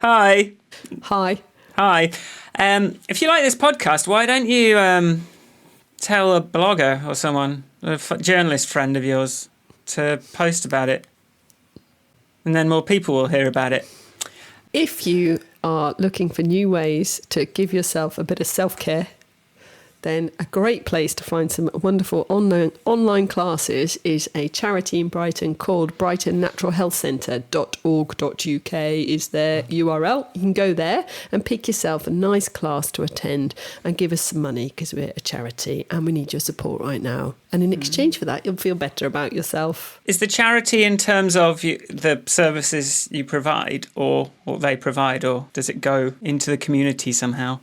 Hi. Hi. Hi. If you like this podcast, why don't you tell a blogger or someone, journalist friend of yours, to post about it? And then more people will hear about it. If you are looking for new ways to give yourself a bit of self-care, then a great place to find some wonderful online classes is a charity in Brighton called brightonnaturalhealthcentre.org.uk is their URL. You can go there and pick yourself a nice class to attend and give us some money because we're a charity and we need your support right now. And in exchange for that, you'll feel better about yourself. Is the charity in terms of the services you provide or they provide, or does it go into the community somehow?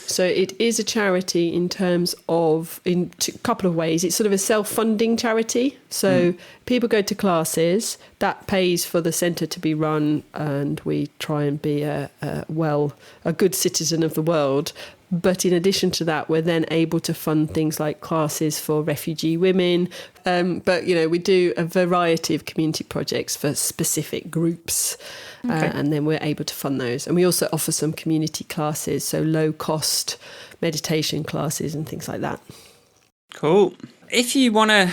So it is a charity in terms of, in a couple of ways. It's sort of a self-funding charity. So people go to classes, that pays for the centre to be run, and we try and be a good citizen of the world. But in addition to that, we're then able to fund things like classes for refugee women. But, we do a variety of community projects for specific groups. Okay. And then we're able to fund those. And we also offer some community classes, so low-cost meditation classes and things like that. Cool. If you want to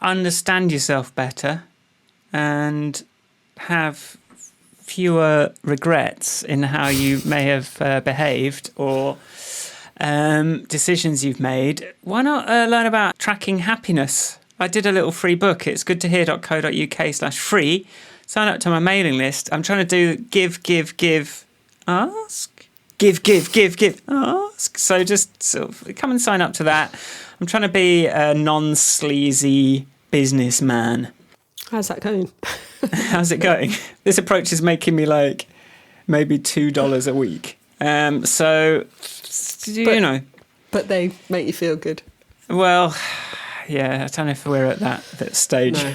understand yourself better and have fewer regrets in how you may have behaved or decisions you've made, why not learn about tracking happiness? I did a little free book. It's goodtohear.co.uk/free. Sign up to my mailing list. I'm trying to do give, ask. Give, ask. So just sort of come and sign up to that. I'm trying to be a non-sleazy businessman. How's that going? How's it going? This approach is making me like maybe $2 a week. But they make you feel good. Well, yeah, I don't know if we're at that stage. No.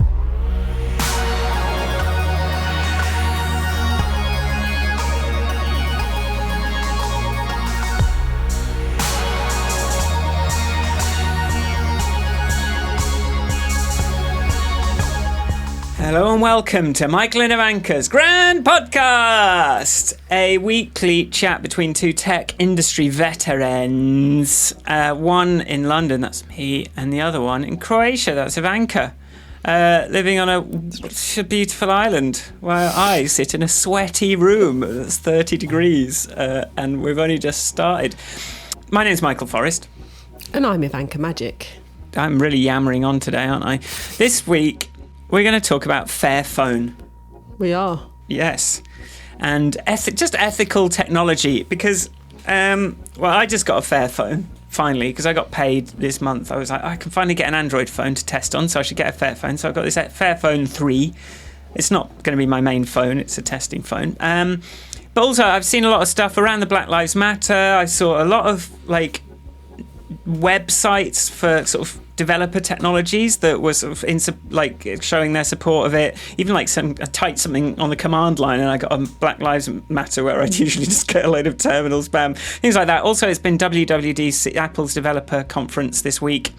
Hello and welcome to Michael and Ivanka's Grand Podcast, a weekly chat between two tech industry veterans, one in London, that's me, and the other one in Croatia, that's Ivanka, living on a beautiful island where I sit in a sweaty room that's 30 degrees, and we've only just started. My name's Michael Forrest. And I'm Ivanka Magic. I'm really yammering on today, aren't I? This week, we're going to talk about Fairphone. We are. Yes. And just ethical technology, because, I just got a Fairphone, finally, because I got paid this month. I was like, I can finally get an Android phone to test on, so I should get a Fairphone. So I've got this Fairphone 3. It's not going to be my main phone, it's a testing phone. But also, I've seen a lot of stuff around the Black Lives Matter. I saw a lot of, websites for sort of developer technologies that was sort of showing their support of it. Even I typed something on the command line and I got a Black Lives Matter where I'd usually just get a load of terminal spam, things like that. Also, it's been WWDC, Apple's developer conference this week.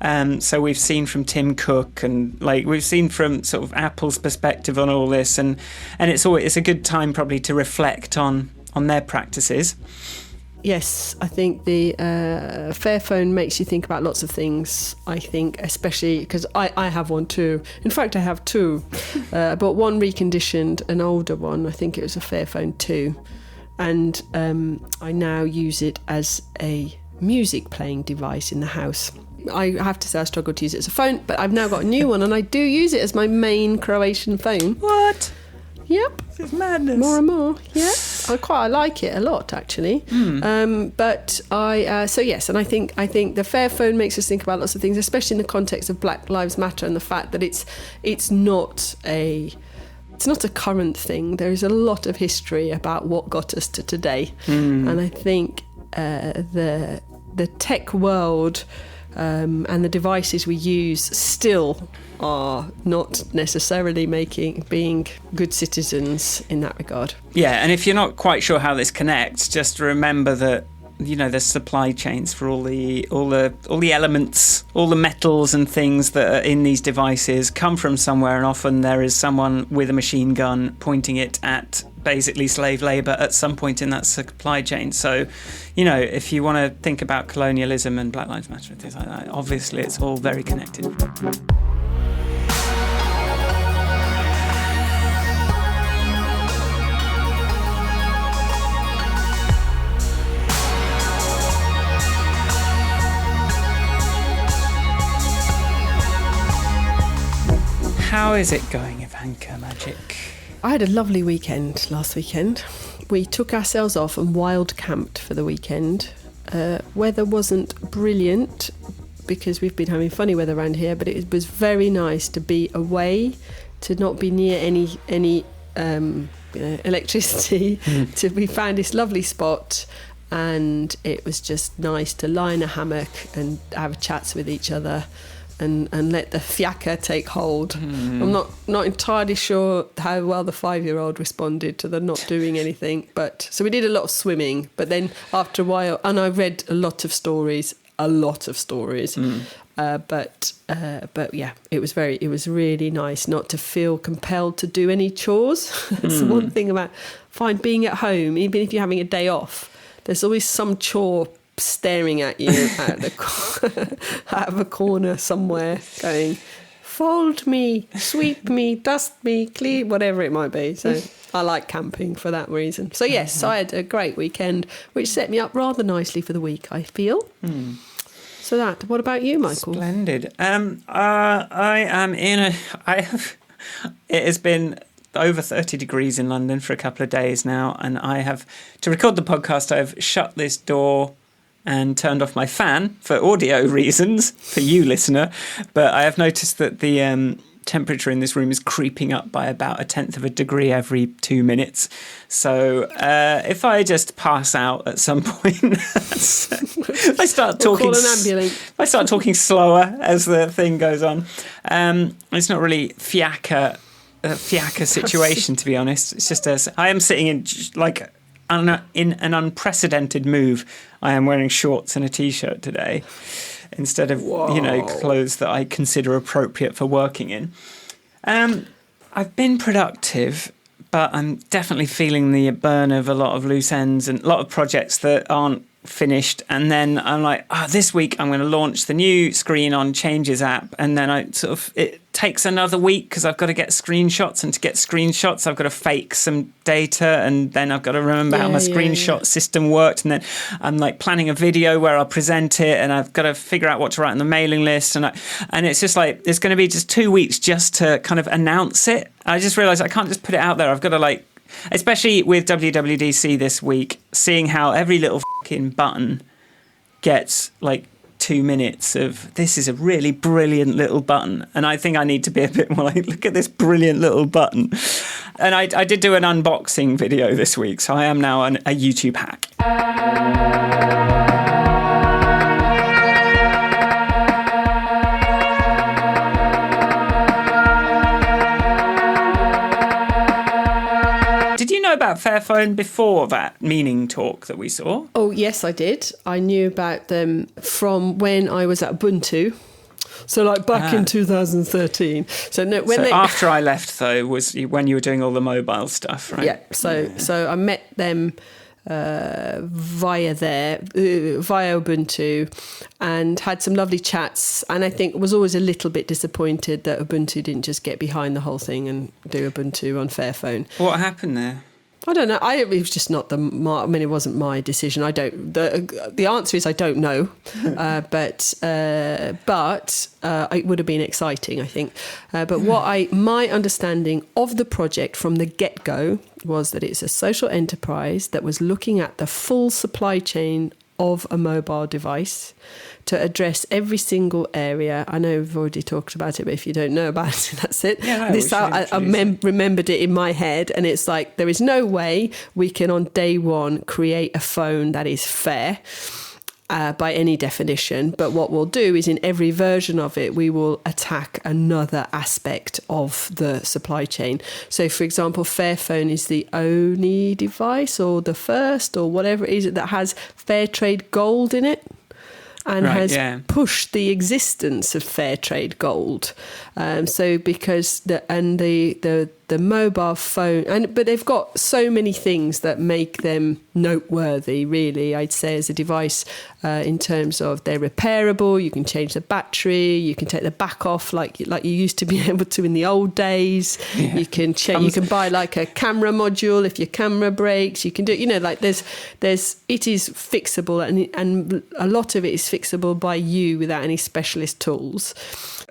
So we've seen from Tim Cook and we've seen from sort of Apple's perspective on all this, and it's a good time probably to reflect on their practices. Yes, I think the Fairphone makes you think about lots of things, I think, especially because I have one too. In fact, I have two, but one reconditioned, an older one. I think it was a Fairphone 2. And I now use it as a music playing device in the house. I have to say I struggle to use it as a phone, but I've now got a new one and I do use it as my main Croatian phone. What? Yep. This is madness. More and more. Yeah. I like it a lot, actually. But yes, and I think the Fairphone makes us think about lots of things, especially in the context of Black Lives Matter and the fact that it's not a current thing. There is a lot of history about what got us to today, and I think the tech world and the devices we use still are not necessarily being good citizens in that regard. Yeah, and if you're not quite sure how this connects, just remember that there's supply chains for all the elements, all the metals and things that are in these devices come from somewhere, and often there is someone with a machine gun pointing it at basically slave labour at some point in that supply chain. So, if you want to think about colonialism and Black Lives Matter and things like that, obviously it's all very connected. How is it going, Ivanka Magic? I had a lovely weekend last weekend. We took ourselves off and wild camped for the weekend. Weather wasn't brilliant because we've been having funny weather around here, but it was very nice to be away, to not be near any electricity. We found this lovely spot, and it was just nice to lie in a hammock and have chats with each other. And let the fiacre take hold. I'm not entirely sure how well the 5-year-old responded to the not doing anything. But so we did a lot of swimming. But then after a while, and I read a lot of stories. But yeah, it was really nice not to feel compelled to do any chores. That's the one thing about being at home, even if you're having a day off. There's always some chore staring at you out of a corner somewhere, going, fold me, sweep me, dust me, clean, whatever it might be. So I like camping for that reason. So yes, I had a great weekend, which set me up rather nicely for the week, I feel. So what about you, Michael? Splendid. It has been over 30 degrees in London for a couple of days now, and to record the podcast, I've shut this door and turned off my fan for audio reasons, for you, listener. But I have noticed that the temperature in this room is creeping up by about 1/10 of a degree every 2 minutes. So if I just pass out at some point, I start talking. Call an ambulance. I start talking slower as the thing goes on. It's not really fiacre situation, to be honest. It's just I am sitting in in an unprecedented move. I am wearing shorts and a t-shirt today instead of clothes that I consider appropriate for working in. I've been productive, but I'm definitely feeling the burn of a lot of loose ends and a lot of projects that aren't finished. And then I'm like, this week I'm going to launch the new Screen on Changes app, and then it takes another week because I've got to get screenshots, and to get screenshots I've got to fake some data, and then I've got to remember how my screenshot system worked, and then I'm like planning a video where I'll present it, and I've got to figure out what to write on the mailing list, and it's just like it's going to be just 2 weeks just to kind of announce it. I just realised I can't just put it out there. I've got to especially with WWDC this week, seeing how every little fucking button gets 2 minutes of, this is a really brilliant little button. And I think I need to be a bit more look at this brilliant little button. And I did do an unboxing video this week, so I am now a YouTube hack. Did you know about Fairphone before that meaning talk that we saw? Oh, yes, I did. I knew about them from when I was at Ubuntu. So back in 2013. After I left, though, was when you were doing all the mobile stuff, right? Yeah. So I met them via Ubuntu, and had some lovely chats, and I think was always a little bit disappointed that Ubuntu didn't just get behind the whole thing and do Ubuntu on Fairphone. What happened there? I don't know. It was just not it wasn't my decision. The answer is I don't know, but it would have been exciting, I think. But my understanding of the project from the get-go was that it's a social enterprise that was looking at the full supply chain of a mobile device to address every single area. I know we've already talked about it, but if you don't know about it, that's it. Yeah, no, remembered it in my head, and it's like, there is no way we can on day one create a phone that is fair by any definition. But what we'll do is in every version of it, we will attack another aspect of the supply chain. So, for example, Fairphone is the only device or the first or whatever it is that has fair trade gold in it. And pushed the existence of fair trade gold. So because the mobile phone, but they've got so many things that make them noteworthy, really, I'd say, as a device, in terms of they're repairable, you can change the battery, you can take the back off like you used to be able to in the old days. Yeah. You can you can buy like a camera module if your camera breaks. You can do, like it is fixable, and a lot of it is fixable by you without any specialist tools.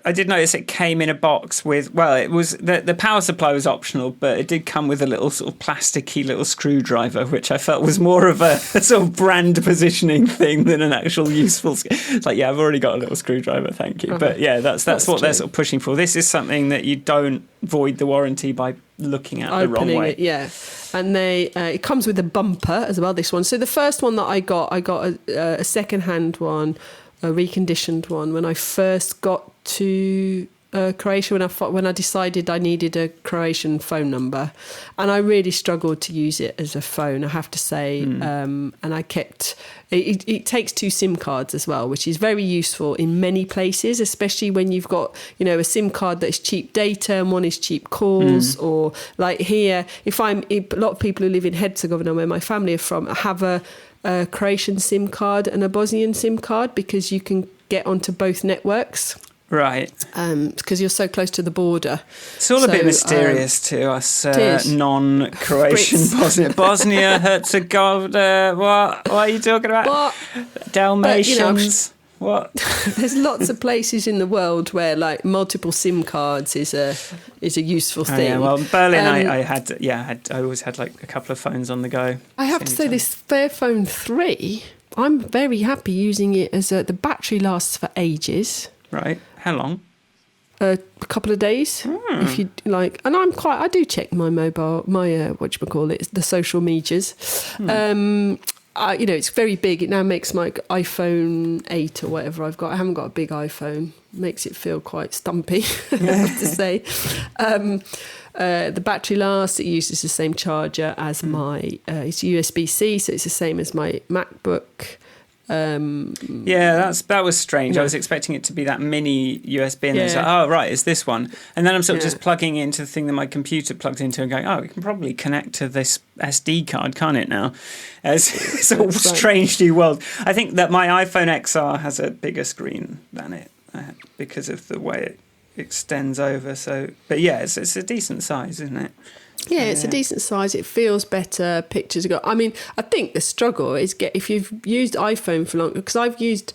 I did notice it came in a box with, well, it was the power supply was optional, but it did come with a little sort of plasticky little screwdriver, which I felt was more of a sort of brand positioning thing than an actual useful. It's like, yeah, I've already got a little screwdriver, thank you. Uh-huh. But yeah, that's what true. They're sort of pushing for. This is something that you don't void the warranty by looking at the wrong way. Yeah. And it comes with a bumper as well, this one. So the first one that I got a second-hand one, a reconditioned one, when I first got to Croatia, when I decided I needed a Croatian phone number, and I really struggled to use it as a phone, I have to say. And I kept it takes 2 SIM cards as well, which is very useful in many places, especially when you've got a SIM card that is cheap data and one is cheap calls. Or like here, a lot of people who live in Herzegovina, where my family are from, have a Croatian SIM card and a Bosnian SIM card, because you can get onto both networks. Right. Because you're so close to the border. It's all a bit mysterious to us non-Croatian Bosnia, Herzegovina. What are you talking about? What? Dalmatians. What? There's lots of places in the world where like multiple SIM cards is a useful thing. Yeah, well, Berlin, I always had like a couple of phones on the go. I have to say, this Fairphone 3, I'm very happy using it as the battery lasts for ages. Right. How long? A couple of days, if you like. And I do check my mobile, the social medias. It's very big. It now makes my iPhone 8 or whatever I've got. I haven't got a big iPhone. Makes it feel quite stumpy, I have to say. The battery lasts. It uses the same charger as my. It's USB-C, so it's the same as my MacBook. That was strange. I was expecting it to be that mini USB, and then it's like, oh right, it's this one. And then I'm sort of just plugging into the thing that my computer plugged into and going, oh, it can probably connect to this SD card, can't it now? It's a strange new world. I think that my iPhone XR has a bigger screen than it because of the way it extends over. So, but yeah, it's a decent size, isn't it? Yeah, it's a decent size. It feels better. Pictures go. I mean, I think the struggle is if you've used iPhone for long, because I've used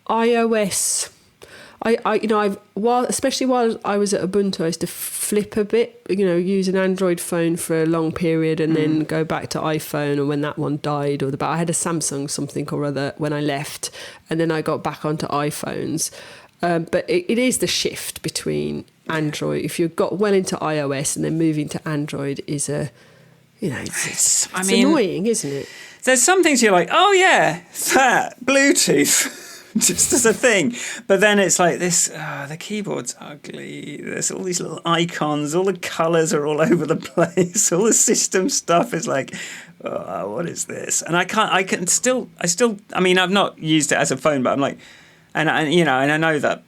iOS. Especially while I was at Ubuntu, I used to flip a bit. Use an Android phone for a long period and then go back to iPhone. Or when that one died, I had a Samsung something or other when I left, and then I got back onto iPhones. But it is the shift between Android. If you've got well into iOS and then moving to Android is it's annoying, isn't it? There's some things you're like, oh yeah, that Bluetooth. Just as a thing, but then it's like this. The keyboard's ugly. There's all these little icons. All the colours are all over the place. All the system stuff is like, what is this? And I still. I mean, I've not used it as a phone, but I'm like. And I know that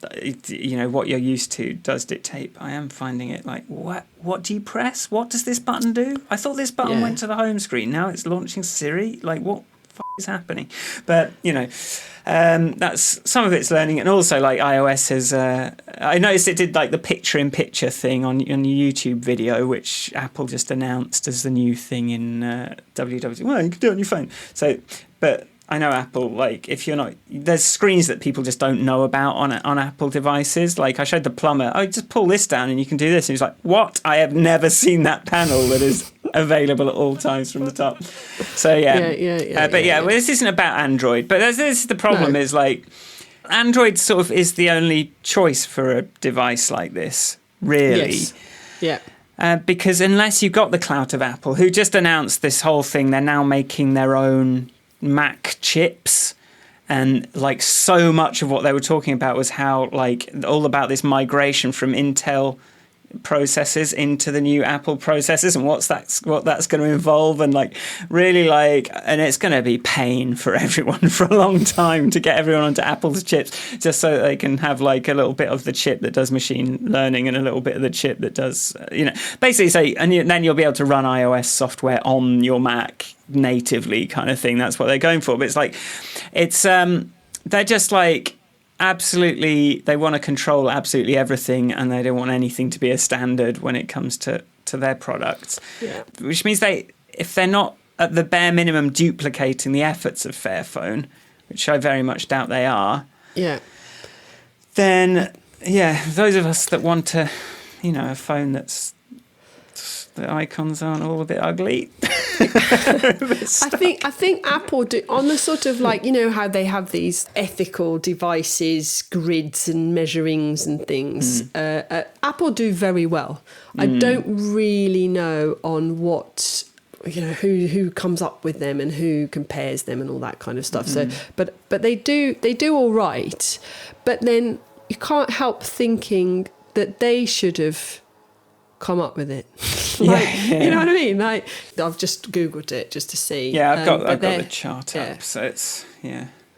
what you're used to does dictate. I am finding it like, what do you press? What does this button do? I thought this button went to the home screen. Now it's launching Siri. Like, what the f*** is happening? But that's some of it's learning, and also like iOS has. I noticed it did like the picture-in-picture thing on your YouTube video, which Apple just announced as the new thing in WWDC. Well, you can do it on your phone. So, but. I know Apple, like, if you're not... There's screens that people just don't know about on Apple devices. Like, I showed the plumber, just pull this down and you can do this. And he's like, what? I have never seen that panel that is available at all times from the top. So, yeah. Well, this isn't about Android. But this is the problem is, like, Android sort of is the only choice for a device like this, really. Yes. Yeah. Because unless you've got the clout of Apple, who just announced this whole thing, they're now making their own Mac chips, And like so much of what they were talking about was how like all about this migration from Intel processors into the new Apple processors and what that's going to involve, and like really like, and it's going to be pain for everyone for a long time to get everyone onto Apple's chips, just so that they can have like a little bit of the chip that does machine learning and a little bit of the chip that does, basically say, and then you'll be able to run iOS software on your Mac natively, kind of thing. That's what they're going for. But it's like, they're just like, absolutely, they want to control absolutely everything, and they don't want anything to be a standard when it comes to their products. Yeah. Which means if they're not at the bare minimum duplicating the efforts of Fairphone, which I very much doubt they are, then those of us that want a phone that's the icons aren't all a bit ugly. I think Apple do, on the sort of like, how they have these ethical devices, grids and measurings and things. Apple do very well. I don't really know on what, who comes up with them and who compares them and all that kind of stuff. So, but they do all right. But then you can't help thinking that they should have come up with it. You know what I mean? Like, I've just Googled it just to see. Yeah, I've got the chart up, so it's,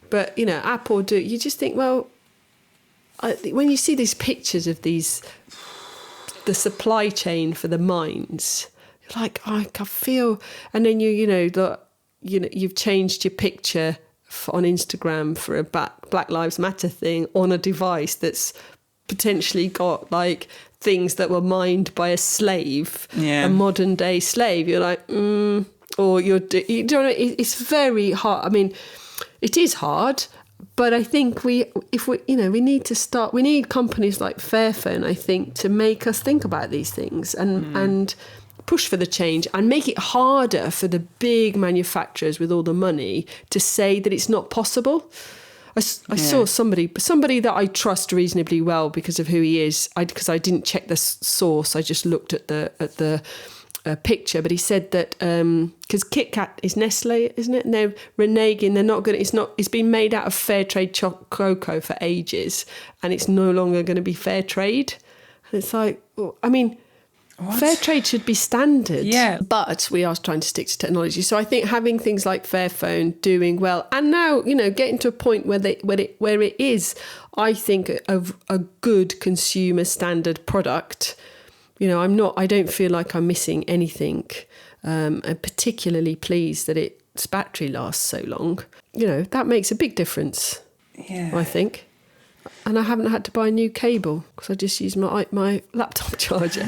But, Apple do, you just think, well, when you see these pictures of the supply chain for the mines, you're like, I feel, and then you've changed your picture on Instagram for a Black Lives Matter thing on a device that's potentially got like things that were mined by a slave, a modern day slave. You're like, or you don't know. It's very hard. I mean, it is hard, but I think we need to start. We need companies like Fairphone, I think, to make us think about these things and push for the change and make it harder for the big manufacturers with all the money to say that it's not possible. I saw somebody that I trust reasonably well because of who he is. Because I didn't check the source, I just looked at the picture. But he said that because Kit Kat is Nestle, isn't it? And they're reneging. They're not going. It's been made out of fair trade cocoa for ages, and it's no longer going to be fair trade. And it's like, I mean. What? Fair trade should be standard, but we are trying to stick to technology. So I think having things like Fairphone doing well, and now getting to a point where it is, I think, a good consumer standard product. I don't feel like I'm missing anything. I'm particularly pleased that its battery lasts so long. That makes a big difference. Yeah, I think. And I haven't had to buy a new cable because I just use my laptop charger.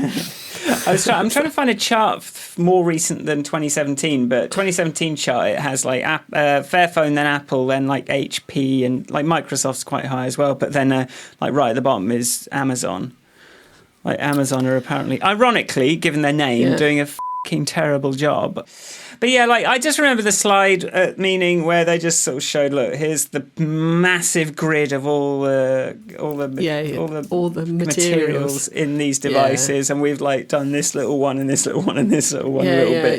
I'm trying to find a chart more recent than 2017, but 2017 chart, it has like Fairphone, then Apple, then like HP, and like Microsoft's quite high as well. But then like right at the bottom is Amazon. Like Amazon are apparently, ironically, given their name, doing a fucking terrible job. But yeah, like I just remember the slide meaning where they just sort of showed, look, here's the massive grid of all the materials in these devices, and we've like done this little one and this little one and this little one bit. But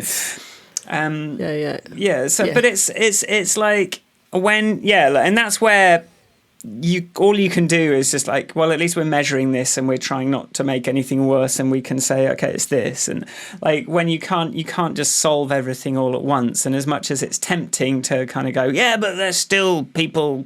it's like when and that's where all you can do is just like, well, at least we're measuring this and we're trying not to make anything worse, and we can say, okay, it's this. And like when you can't just solve everything all at once. And as much as it's tempting to kind of go, but there's still people,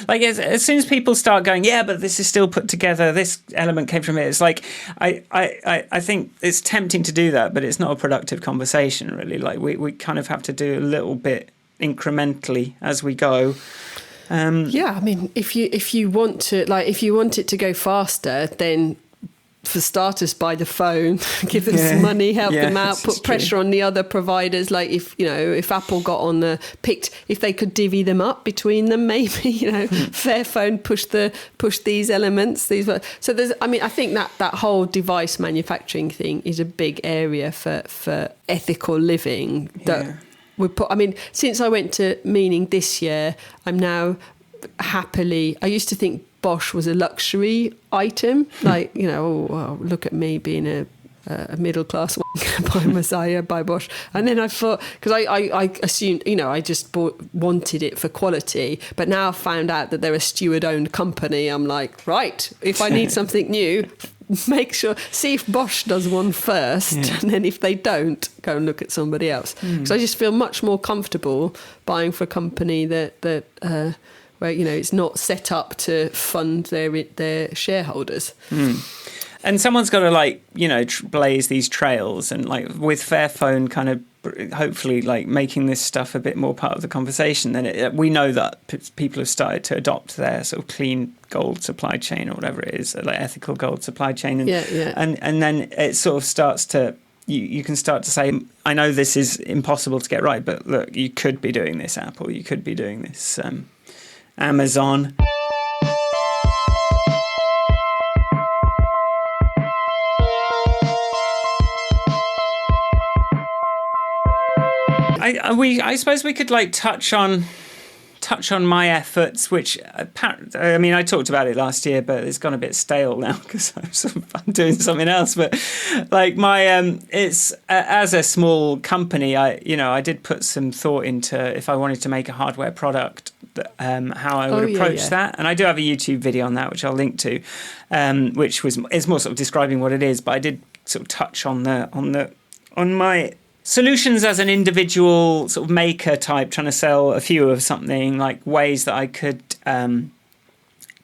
like as soon as people start going, but this is still put together, this element came from it, it's like I think it's tempting to do that, but it's not a productive conversation really. Like we kind of have to do a little bit incrementally as we go. I mean, if you want it to go faster, then for starters, buy the phone, give them some money, help them out, put pressure on the other providers. Like if Apple got on if they could divvy them up between them, maybe Fairphone push these elements. So there's, I mean, I think that whole device manufacturing thing is a big area for ethical living. Since I went to Meaning this year, I'm now happily. I used to think Bosch was a luxury item, like look at me being a a middle class one by Messiah by Bosch. And then I thought, because I assumed, I just wanted it for quality, but now I've found out that they're a steward-owned company. I'm like, right, if I need something new, make sure, see if Bosch does one first, and then if they don't, go and look at somebody else. Because I just feel much more comfortable buying for a company that where it's not set up to fund their shareholders. And someone's got to blaze these trails, and with Fairphone kind of hopefully making this stuff a bit more part of the conversation. Then we know that people have started to adopt their sort of clean gold supply chain, or whatever it is, like ethical gold supply chain, and then it sort of starts to. You can start to say, I know this is impossible to get right, but look, you could be doing this, Apple. You could be doing this, Amazon. I suppose we could touch on my efforts, which I talked about it last year, but it's gone a bit stale now because I'm doing something else. But it's as a small company, I did put some thought into if I wanted to make a hardware product, how I would approach that. And I do have a YouTube video on that, which I'll link to, which is more sort of describing what it is. But I did sort of touch on my solutions as an individual sort of maker type, trying to sell a few of something, ways that I could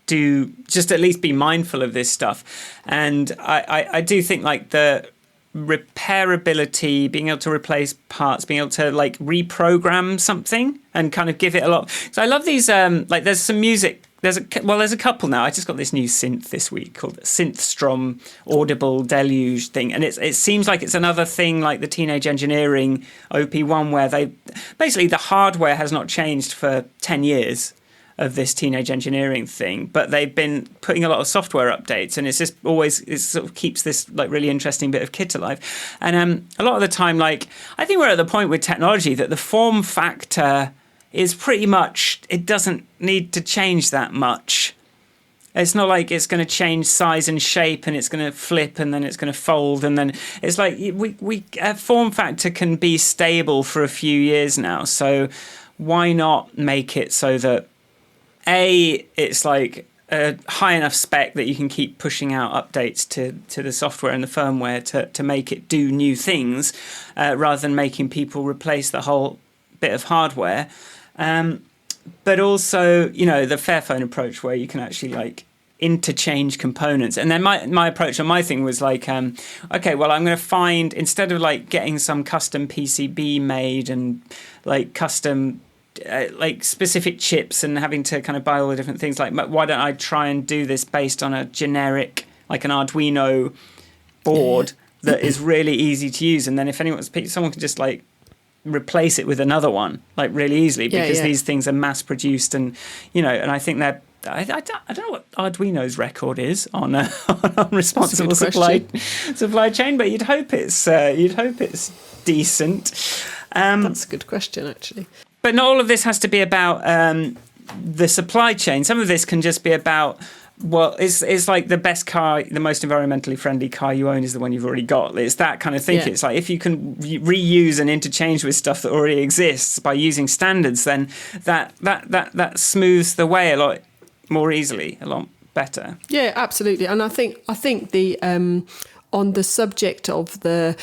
do, just at least be mindful of this stuff. And I do think the repairability, being able to replace parts, being able to reprogram something and kind of give it a lot. So I love these, there's some music. There's a couple now. I just got this new synth this week called Synthstrom Audible Deluge thing. And it seems like it's another thing like the Teenage Engineering OP1, where basically the hardware has not changed for 10 years of this Teenage Engineering thing, but they've been putting a lot of software updates, and it sort of keeps this really interesting bit of kit alive. And a lot of the time, I think we're at the point with technology that the form factor is pretty much, it doesn't need to change that much. It's not like it's going to change size and shape and it's going to flip and then it's going to fold, and then it's a form factor can be stable for a few years now. So why not make it so that it's a high enough spec that you can keep pushing out updates to the software and the firmware to make it do new things, rather than making people replace the whole bit of hardware. But also, the Fairphone approach where you can actually interchange components. And then my approach on my thing was okay, well, I'm going to find, instead of getting some custom PCB made and custom specific chips and having to kind of buy all the different things, why don't I try and do this based on a generic, an Arduino board that is really easy to use, and then if someone can just replace it with another one really easily, because these things are mass produced, and and I think that I don't know what Arduino's record is on responsible supply chain, but you'd hope it's decent. That's a good question, actually. But not all of this has to be about the supply chain. Some of this can just be about, it's like the best car, the most environmentally friendly car you own is the one you've already got. It's that kind of thinking. Yeah. It's if you can reuse and interchange with stuff that already exists by using standards, then that smooths the way a lot more easily, a lot better. Yeah, absolutely. And I think the on the subject of the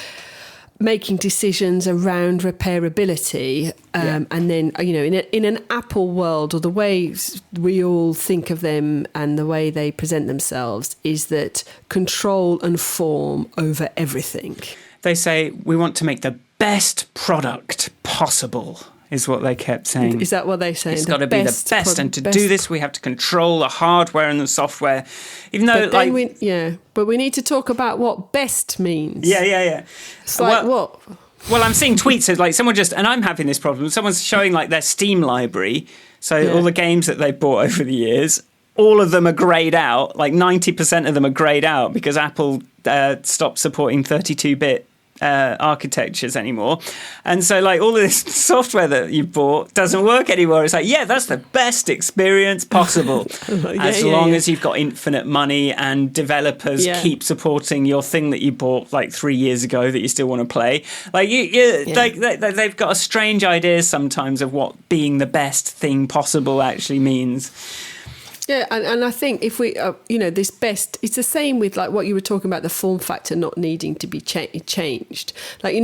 making decisions around repairability, and then in an Apple world, or the way we all think of them and the way they present themselves, is that control and form over everything. They say we want to make the best product possible, is what they kept saying. Is that what they say? It's got to be the best, and to do this, we have to control the hardware and the software. Even though, but we need to talk about what best means. Yeah. It's what? Well, I'm seeing tweets of someone and I'm having this problem. Someone's showing their Steam library, so all the games that they bought over the years. All of them are greyed out. 90% of them are greyed out because Apple stopped supporting 32-bit architectures anymore. And so like all of this software that you bought doesn't work anymore. It's like, yeah, that's the best experience possible. As long as you've got infinite money and developers keep supporting your thing that you bought like 3 years ago that you still want to play. Like like they've got a strange idea sometimes of what being the best thing possible actually means. Yeah, and I think if we, this best, it's the same with like what you were talking about, the form factor not needing to be changed. Like,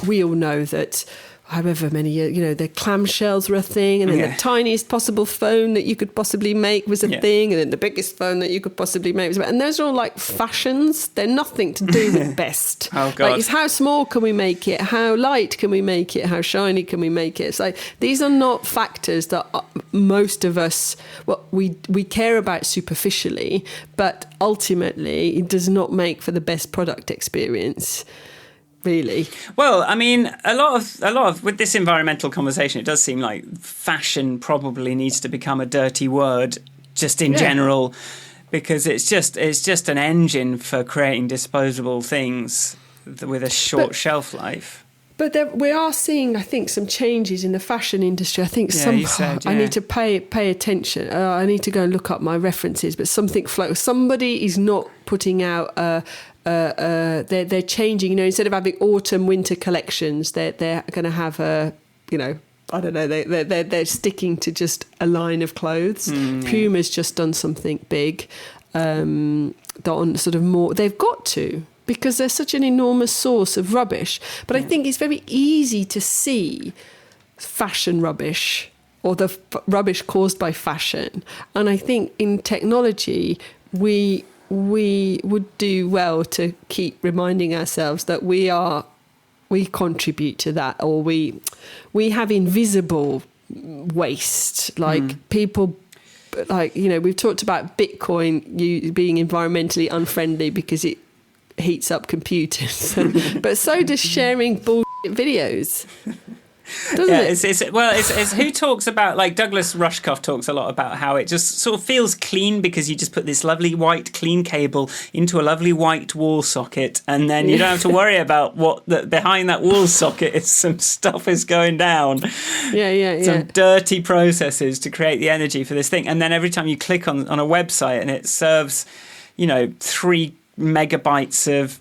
we all know that however many years, the clamshells were a thing, and then the tiniest possible phone that you could possibly make was a thing, and then the biggest phone that you could possibly make was and those are all like fashions. They're nothing to do with best. Oh God. Like, it's how small can we make it? How light can we make it? How shiny can we make it? It's like, these are not factors that most of us, we care about superficially, but ultimately it does not make for the best product experience. Really? Well, I mean, a lot of with this environmental conversation, it does seem like fashion probably needs to become a dirty word just in general, because it's just an engine for creating disposable things with a short shelf life. But we are seeing, I think, some changes in the fashion industry. I think I need to pay attention. I need to go and look up my references. But somebody is not putting out they're changing. Instead of having autumn winter collections, they're going to have I don't know. They're sticking to just a line of clothes. Puma's just done something big. On sort of more, they've got to, because they're such an enormous source of rubbish. But I think it's very easy to see fashion rubbish or the rubbish caused by fashion. And I think in technology, we would do well to keep reminding ourselves that we contribute to that, or we have invisible waste, like people. Like, we've talked about Bitcoin being environmentally unfriendly because it heats up computers, but so does sharing bullshit videos. Doesn't it? It's who talks about, like, Douglas Rushkoff talks a lot about how it just sort of feels clean because you just put this lovely white clean cable into a lovely white wall socket, and then you don't have to worry about what behind that wall socket is. Some stuff is going down. Some dirty processes to create the energy for this thing, and then every time you click on a website and it serves 3 megabytes of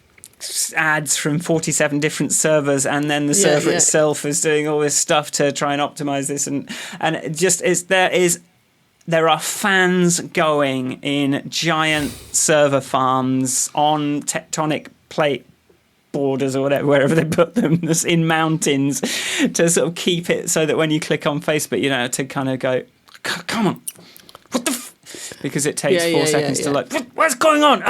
ads from 47 different servers, and then the server itself is doing all this stuff to try and optimize this, and it just is there are fans going in giant server farms on tectonic plate borders or whatever, wherever they put them, in mountains, to sort of keep it so that when you click on Facebook, to kind of go, come on, what the because it takes 4 seconds to like, what's going on?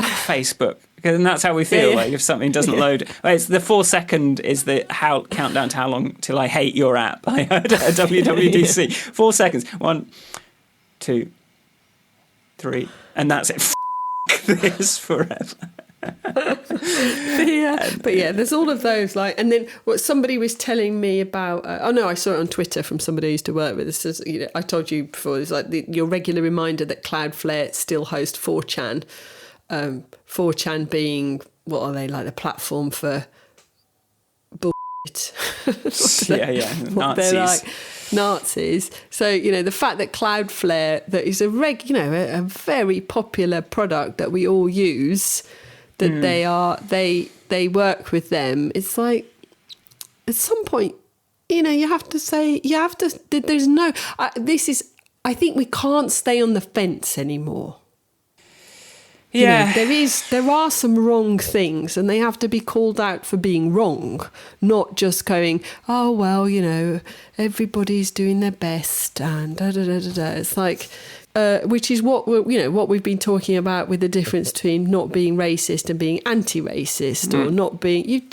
Facebook. And that's how we feel, like if something doesn't load. It's the 4 second is the countdown to how long till I hate your app. I heard at WWDC. 4 seconds. 1, 2, 3, and that's it. This forever. But there's all of those, like, and then what somebody was telling me about. I saw it on Twitter from somebody I used to work with. This is, I told you before. It's like your regular reminder that Cloudflare still hosts 4chan. 4chan being, what are they, like the platform for bullshit? Nazis. They're like Nazis. So the fact that Cloudflare, that is a very popular product that we all use, that they work with them. It's like at some point, you have to say, there's no. I think we can't stay on the fence anymore. Yeah, there are some wrong things, and they have to be called out for being wrong, not just going, oh well, everybody's doing their best and da da da da da. It's like, which is what what we've been talking about with the difference between not being racist and being anti-racist, or not being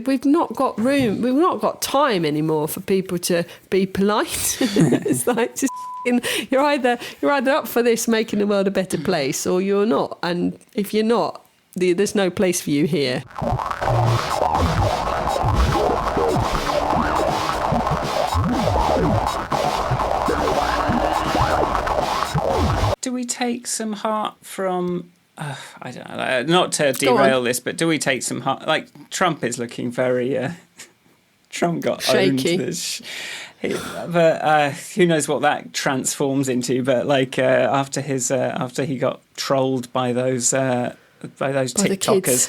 we've not got room, we've not got time anymore for people to be polite. It's like just. You're either up for this making the world a better place, or you're not. And if you're not, there's no place for you here. Do we take some heart from I don't know, not to derail this, but do we take some like Trump is looking very Trump got shaky. owned this but who knows what that transforms into, but like after he got trolled by those TikTokers,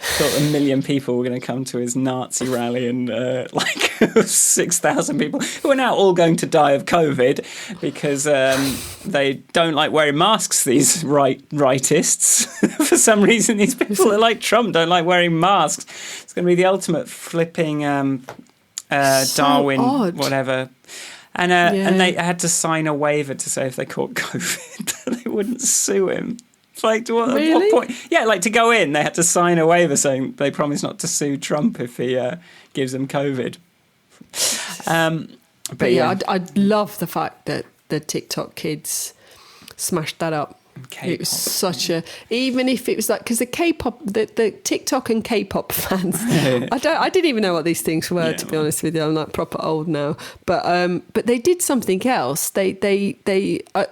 thought 1 million people were going to come to his Nazi rally, and like 6,000 people who are now all going to die of COVID because they don't like wearing masks, these rightists. For some reason, these people that like Trump don't like wearing masks. It's going to be the ultimate flipping Darwin, odd. Whatever. And they had to sign a waiver to say if they caught COVID, they wouldn't sue him. It's like, what point? Yeah, like to go in, they had to sign a waiver saying they promise not to sue Trump if he gives them COVID. But yeah, I'd love the fact that the TikTok kids smashed that up. K-pop. It was such a, even if it was like, because the K-pop, the TikTok and K-pop fans, I didn't even know what these things were, to be honest with you. I'm like proper old now, but they did something else. They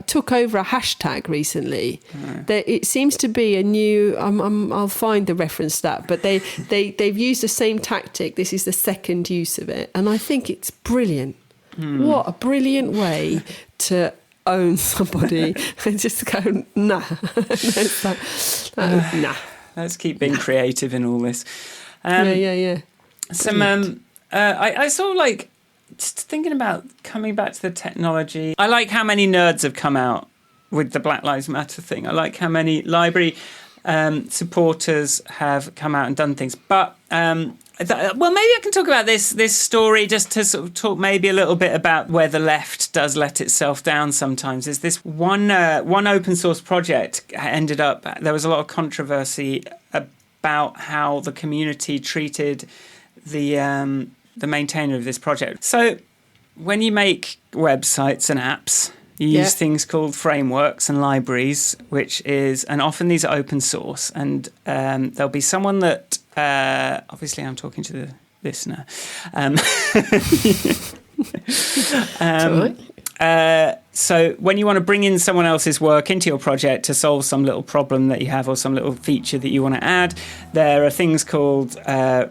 took over a hashtag recently. It seems to be a new. I'll find the reference to that, but they've used the same tactic. This is the second use of it, and I think it's brilliant. What a brilliant way to own somebody and just go, nah. Nah. Let's keep being creative in all this. Yeah. I sort of like just thinking about coming back to the technology. I like how many nerds have come out with the Black Lives Matter thing. I like how many library supporters have come out and done things. But well, maybe I can talk about this story just to sort of talk maybe a little bit about where the left does let itself down sometimes. Is this one open source project ended up, there was a lot of controversy about how the community treated the maintainer of this project. So when you make websites and apps, you use things called frameworks and libraries, and often these are open source, and there'll be someone that, obviously I'm talking to the listener. So when you want to bring in someone else's work into your project to solve some little problem that you have or some little feature that you want to add, there are things called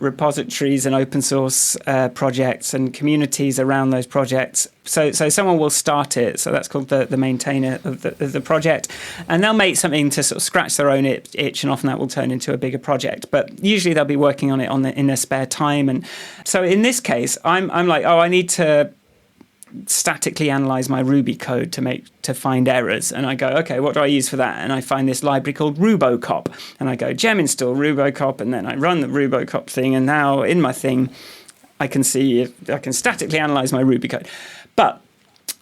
repositories and open source projects and communities around those projects. So someone will start it. So that's called the maintainer of the project. And they'll make something to sort of scratch their own itch, and often that will turn into a bigger project. But usually they'll be working on it in their spare time. And so in this case, I'm like, I need to statically analyze my Ruby code to find errors, and I go, okay, what do I use for that? And I find this library called Rubocop, and I go gem install Rubocop, and then I run the Rubocop thing, and now in my thing I can see if I can statically analyze my Ruby code. But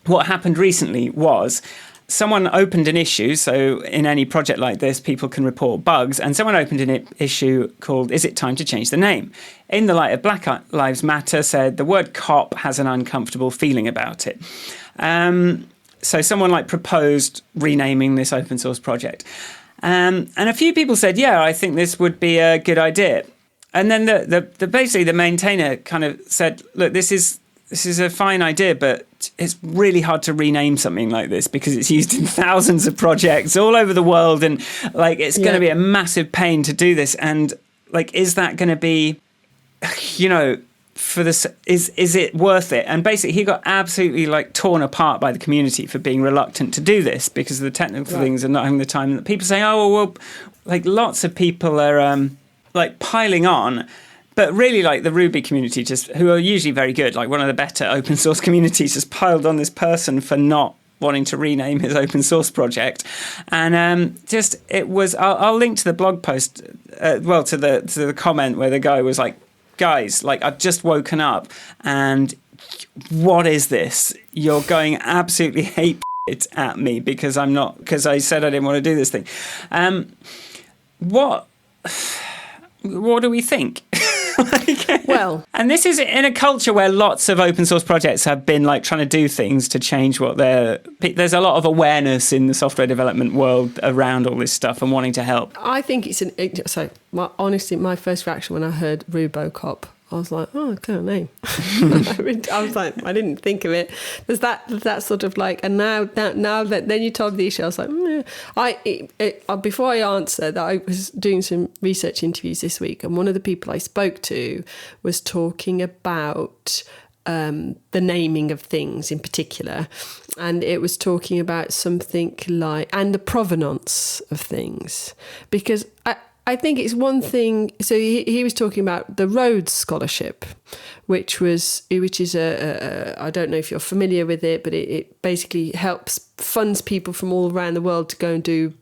what happened recently was someone opened an issue. So in any project like this, people can report bugs. And someone opened an issue called, "Is it time to change the name?" In the light of Black Lives Matter, said the word cop has an uncomfortable feeling about it. So someone proposed renaming this open source project. And a few people said, yeah, I think this would be a good idea. And then basically the maintainer kind of said, look, this is a fine idea, but it's really hard to rename something like this because it's used in thousands of projects all over the world, and it's going to be a massive pain to do this. And is that going to be, for this? Is it worth it? And basically, he got absolutely torn apart by the community for being reluctant to do this because of the technical things and not having the time. And people saying, oh well, lots of people are piling on. But really, the Ruby community, who are usually very good, one of the better open source communities, just piled on this person for not wanting to rename his open source project. And it was, I'll link to the blog post, to the comment where the guy was like, guys, I've just woken up and what is this? You're going absolutely hate it at me because I said I didn't want to do this thing. What do we think? Well, and this is in a culture where lots of open source projects have been trying to do things to change there's a lot of awareness in the software development world around all this stuff and wanting to help. I think honestly, my first reaction when I heard Rubocop I was like, oh, I can't name. I was like, I didn't think of it. There's that sort of like, and now that then you told the issue, I was like, before I answer that, I was doing some research interviews this week, and one of the people I spoke to was talking about the naming of things in particular, and it was talking about something like, and the provenance of things, because I think it's one thing. So he was talking about the Rhodes Scholarship, which is I don't know if you're familiar with it, but it basically funds people from all around the world to go and do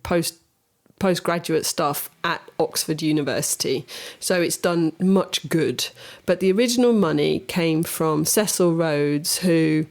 postgraduate stuff at Oxford University. So it's done much good. But the original money came from Cecil Rhodes, who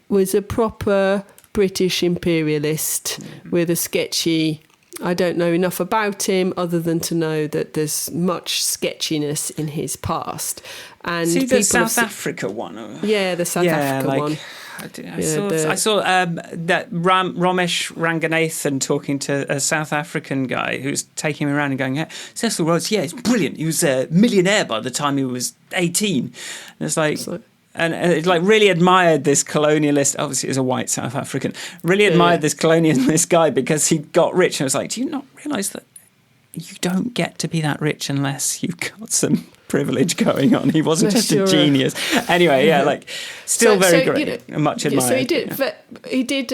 was a proper British imperialist with a sketchy... I don't know enough about him other than to know that there's much sketchiness in his past. And see the South Africa one? Yeah, the South Africa one. I saw that Ramesh Ranganathan talking to a South African guy who's taking him around and going, Cecil Rhodes, yeah, it's brilliant. He was a millionaire by the time he was 18. And it's like... And it like really admired this colonialist. Obviously, he was a white South African. Really admired this colonialist guy because he got rich. And I was like, do you not realise that you don't get to be that rich unless you've got some privilege going on? He wasn't just a genius. Anyway, still very great, much admired. So he did.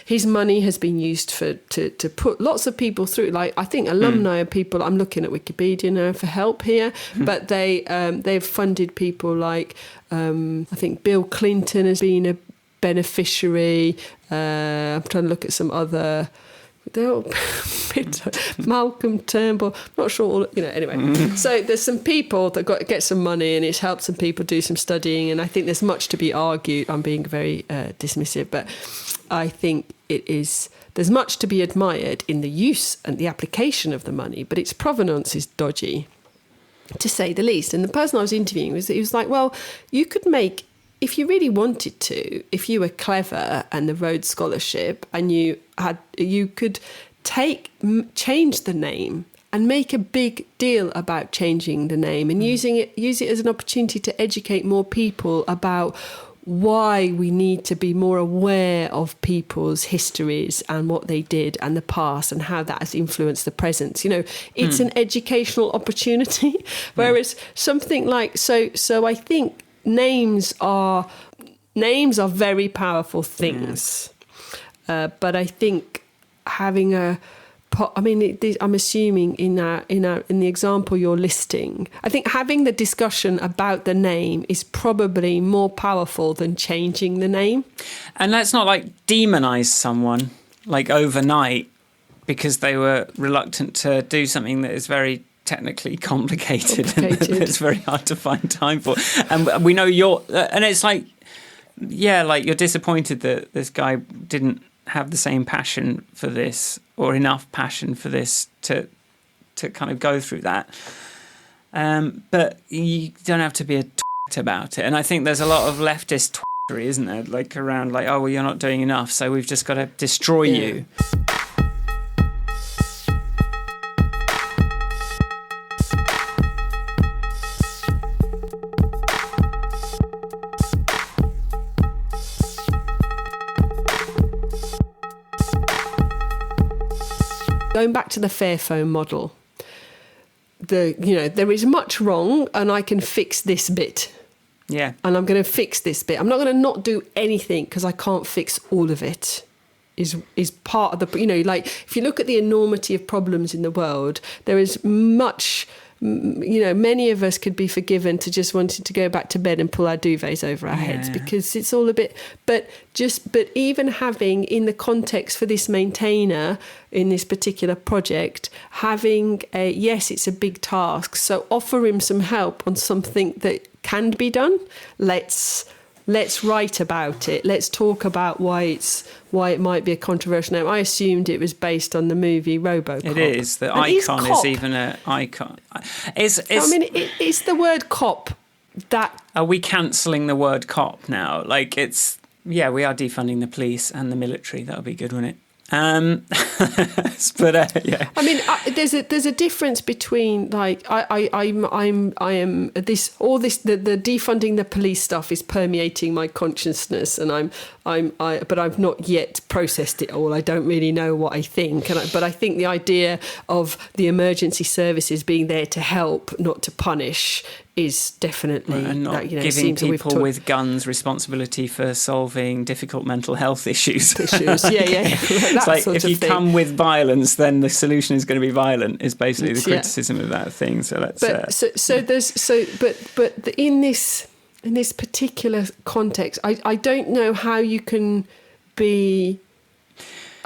His money has been used to put lots of people through. Like, I think alumni are people. I'm looking at Wikipedia now for help here, but they've funded people like I think Bill Clinton has been a beneficiary. I'm trying to look at some other. They're all Malcolm Turnbull, not sure, anyway. So there's some people that get some money, and it's helped some people do some studying, and I think there's much to be argued. I'm being very dismissive, but I think there's much to be admired in the use and the application of the money, but its provenance is dodgy, to say the least. And the person I was interviewing he was like, well, you could make, if you really wanted to, if you were clever and the Rhodes Scholarship, and you could change the name and make a big deal about changing the name and use it as an opportunity to educate more people about why we need to be more aware of people's histories and what they did and the past and how that has influenced the present. It's an educational opportunity, whereas something like so I think names are very powerful things, but I think having I'm assuming in the example you're listing, I think having the discussion about the name is probably more powerful than changing the name. And let's not demonize someone overnight because they were reluctant to do something that is very technically complicated. And it's very hard to find time for. And we know and it's you're disappointed that this guy didn't have the same passion for this or enough passion for this to kind of go through that. But you don't have to be a twat about it. And I think there's a lot of leftist twattery, isn't there? Around oh, well, you're not doing enough, so we've just got to destroy you. Going back to the Fairphone model, there is much wrong, and I can fix this bit. Yeah. And I'm going to fix this bit. I'm not going to not do anything because I can't fix all of it. Is part of the, if you look at the enormity of problems in the world, there is much. Many of us could be forgiven to just wanting to go back to bed and pull our duvets over our heads because it's all a bit, but even having, in the context for this maintainer in this particular project, having it's a big task. So offer him some help on something that can be done. Let's write about it. Let's talk about why it might be a controversial name. I assumed it was based on the movie RoboCop. It is. The icon is even an icon. It's the word cop that... Are we cancelling the word cop now? We are defunding the police and the military. That'll be good, wouldn't it? But yeah. I mean, there's a difference between like I am this all this the defunding the police stuff is permeating my consciousness, and but I've not yet processed it all. I don't really know what I think, but I think the idea of the emergency services being there to help, not to punish, is definitely and not giving people with guns responsibility for solving difficult mental health issues. It's like if you come with violence, then the solution is going to be violent. Is basically the criticism of that thing. So let's. But in this particular context, I don't know how you can be.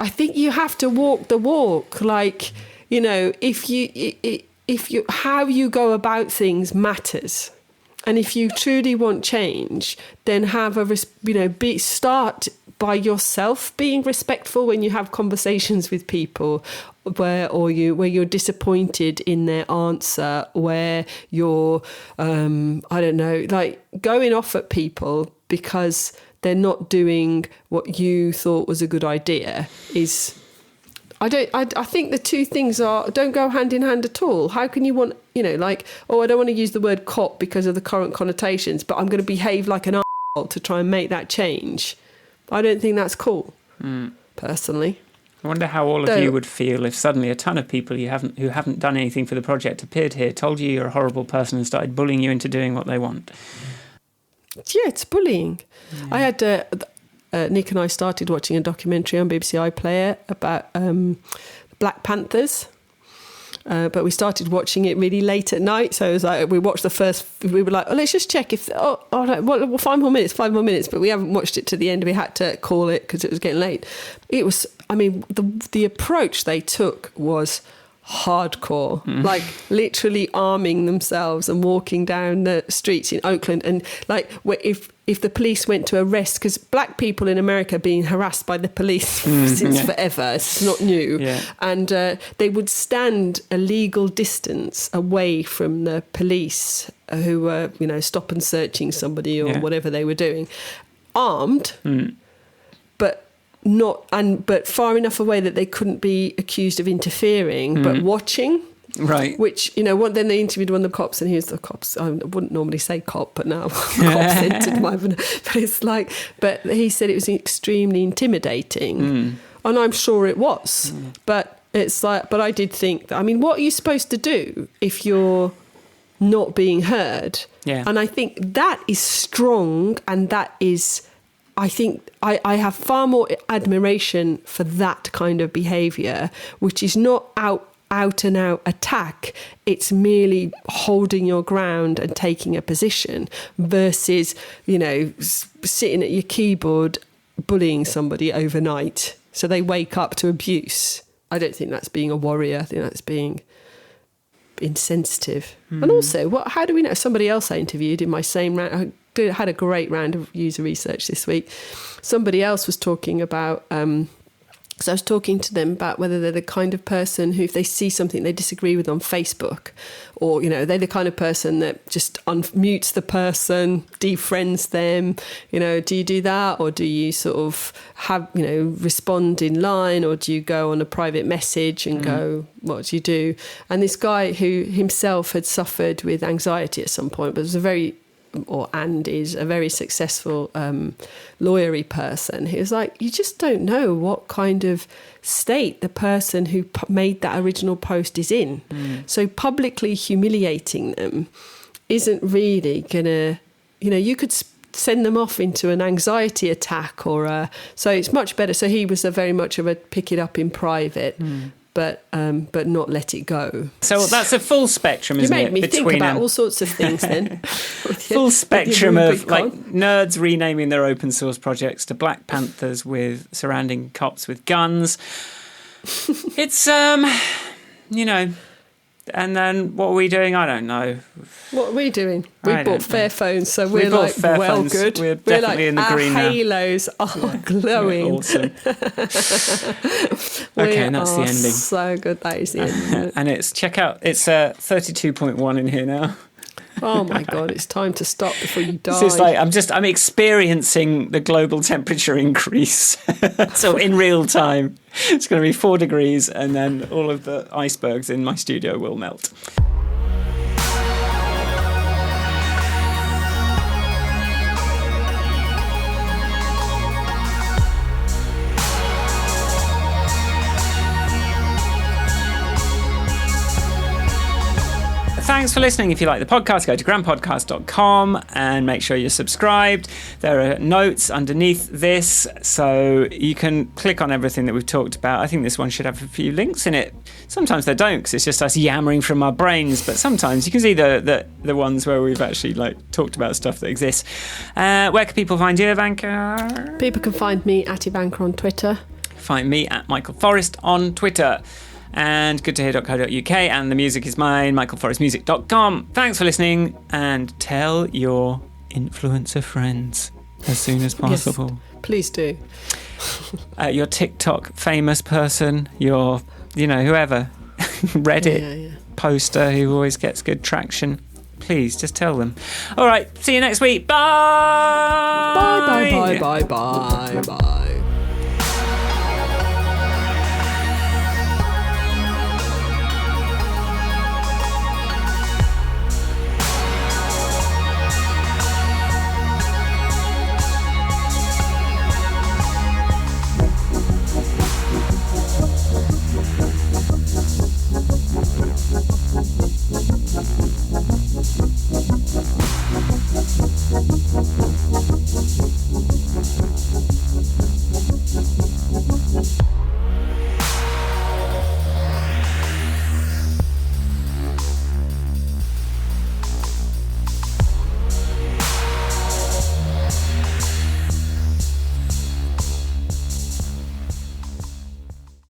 I think you have to walk the walk. Like, you know, if you how you go about things matters, and if you truly want change, then start by yourself being respectful when you have conversations with people where you're disappointed in their answer, where you're I don't know, like going off at people because they're not doing what you thought was a good idea is. I think the two things don't go hand in hand at all. How can you want, you know, like, I don't want to use the word cop because of the current connotations, but I'm going to behave like an arsehole to try and make that change. I don't think that's cool, personally. I wonder how all of you would feel if suddenly a ton of people who haven't done anything for the project appeared here, told you you're a horrible person and started bullying you into doing what they want. Yeah, it's bullying. Yeah. I had... Nick and I started watching a documentary on BBC iPlayer about Black Panthers, but we started watching it really late at night. So it was like we watched the first. We were like, let's just check if. Well, 5 more minutes. But we haven't watched it to the end. We had to call it because it was getting late. It was. I mean, the approach they took was hardcore, like literally arming themselves and walking down the streets in Oakland, and like if the police went to arrest, because black people in America are being harassed by the police since forever, it's not new, and they would stand a legal distance away from the police who were, you know, stop and searching somebody or whatever they were doing, armed, but far enough away that they couldn't be accused of interfering, but watching. Right. Which, you know, then they interviewed one of the cops, and he was the cops. I wouldn't normally say cop, but now cops entered my... But it's like... But he said it was extremely intimidating. And I'm sure it was. But it's like... But I did think that... I mean, what are you supposed to do if you're not being heard? Yeah. And I think that is strong, and that is... I think I have far more admiration for that kind of behaviour, which is not out and out attack. It's merely holding your ground and taking a position versus, you know, sitting at your keyboard bullying somebody overnight so they wake up to abuse. I don't think that's being a warrior. I think that's being insensitive. And also, how do we know? Somebody else I interviewed in my same round... had a great round of user research this week. Somebody else was talking about, so I was talking to them about whether they're the kind of person who, if they see something they disagree with on Facebook, or, you know, they're the kind of person that just unmutes the person, defriends them, you know, do you do that? Or do you sort of have, you know, respond in line, or do you go on a private message and go, what do you do? And this guy who himself had suffered with anxiety at some point, but was is a very successful lawyery person. He was like, you just don't know what kind of state the person who made that original post is in. So publicly humiliating them isn't really gonna, you know, you could send them off into an anxiety attack so it's much better. So he was very much of a pick it up in private. But not let it go. So that's a full spectrum, isn't it? You made me think about all sorts of things then. Full spectrum of like nerds renaming their open source projects to Black Panthers with surrounding cops with guns. It's you know. And then what are we doing? I don't know. What are we doing? We bought Fairphones, so we're like, well, good. We're definitely in the green now. Our halos are glowing. Awesome. Okay, and that's the ending. So good. That is the ending. And it's, check out, it's 32.1 in here now. Oh my God, it's time to stop before you die. So it's like I'm experiencing the global temperature increase. So in real time, it's going to be 4 degrees and then all of the icebergs in my studio will melt. Thanks for listening. If you like the podcast, go to grandpodcast.com and make sure you're subscribed. There are notes underneath this, so you can click on everything that we've talked about. I think this one should have a few links in it. Sometimes they don't, because it's just us yammering from our brains, but sometimes you can see the ones where we've actually talked about stuff that exists. Where can people find you, Ivanka? People can find me at Ivanka on Twitter. Find me at Michael Forrest on Twitter. And goodtohear.co.uk, and the music is mine, michaelforrestmusic.com. Thanks for listening, and tell your influencer friends as soon as possible. Yes, please do. Your TikTok famous person, your, whoever, Reddit poster who always gets good traction. Please, just tell them. All right, see you next week. Bye! Bye, bye, bye, bye, bye, bye.